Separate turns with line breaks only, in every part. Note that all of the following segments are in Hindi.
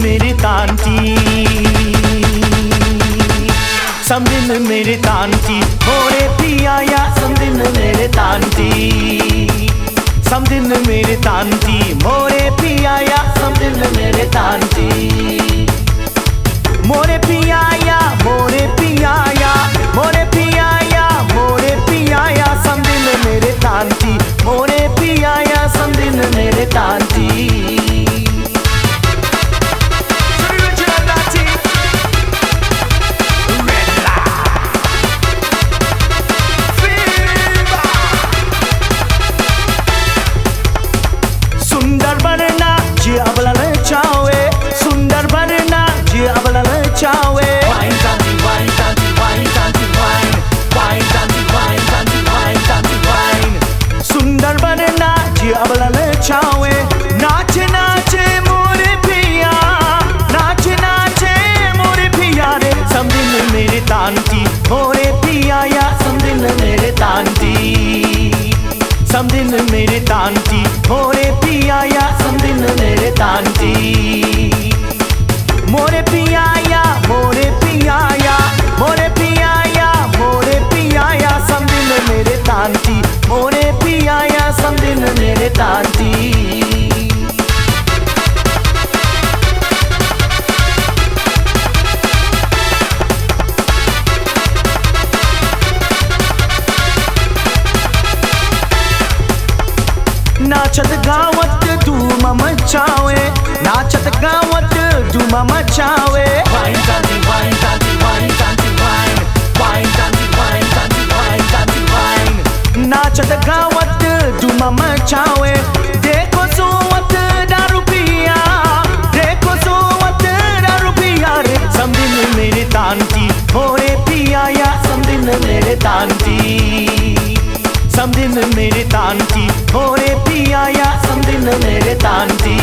मेरे तांती, समदिन मेरे तांती, मोरे पियाया समदिन मेरे तांती, समदिन मेरे तांती, मोरे पियाया समदिन मेरे तांती, मोरे पियाया मोरे पियाया मोरे पियाया मोरे पियाया समदिन मेरे तांती, मोरे पियाया समदिन मेरे तांती। सुंदर बनना जी अबला चावे, सुंदर बनना जी अबला चावे, वाइन तांती वाइन तांती वाइन तांती वाइन, वाइन तांती वाइन तांती वाइन तांती वाइन, सुंदर बनना जी अबला चावे, नाचे नाचे मोरे पिया, नाचे नाचे मोरे पिया रे, समदिन मेरे तांती, मोरे पियाया समदिन मेरे तांती, समदिन मेरे तांती, मोरे पियाया समदिन मेरे तांती, मोरे पियाया मोरे पियाया मोरे पियाया मोरे पियाया समदिन मेरे तांती, मोरे पियाया समदिन मेरे तांती। नाचत गावत धूम मचावे, नाचत गावत धूम मचावे, वाइन तांती वाइन तांती वाइन तांती वाइन, वाइन तांती वाइन तांती वाइन तांती वाइन, नाचत गावत धूम मचावे, देखो सोवत दारू पिया, देखो सोवत दारू पिया रे, समदिन मेरे तांती, मोरे पियाया समदिन मेरे तांती, समदिन मेरे तांती, मोरे पियाया समदिन मेरे तांती,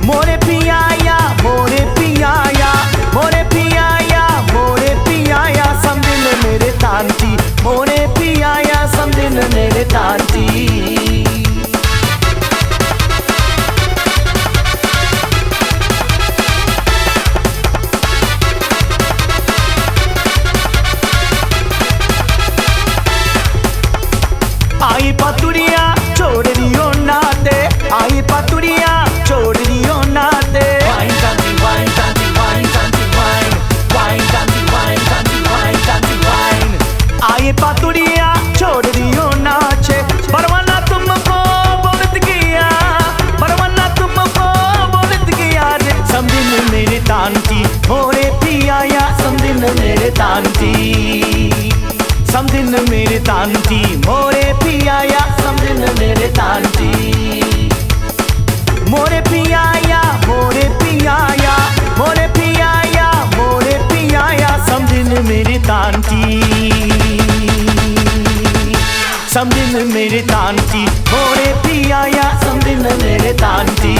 मोरे पियाया मोरे पियाया मोरे पियाया मोरे पियाया समदिन मेरे तांती, मोरे पियाया समदिन मेरे तांती। आई पतुड़िया छोड़ दियो नाते, आई पतुड़िया छोड़ दियो नाते, वाइन तांती वाइन तांती वाइन तांती वाइन, वाइन तांती वाइन तांती वाइन तांती वाइन, आई पतुड़िया छोड़ दियो नाचे, परवाना तुमको बोलत किया, परवाना तुमको बोलत किया रे, समदिन मेरे तांती, मोरे पियाया समदिन मेरे तांती, समदिन मेरे तांती, मोरे पियाया समदिन मेरे तांती, मोरे पियाया मोरे पियाया मोरे पियाया मोरे पियाया समदिन मेरे तांती, समदिन मेरे तांती, मोरे पियाया समदिन मेरे तांती।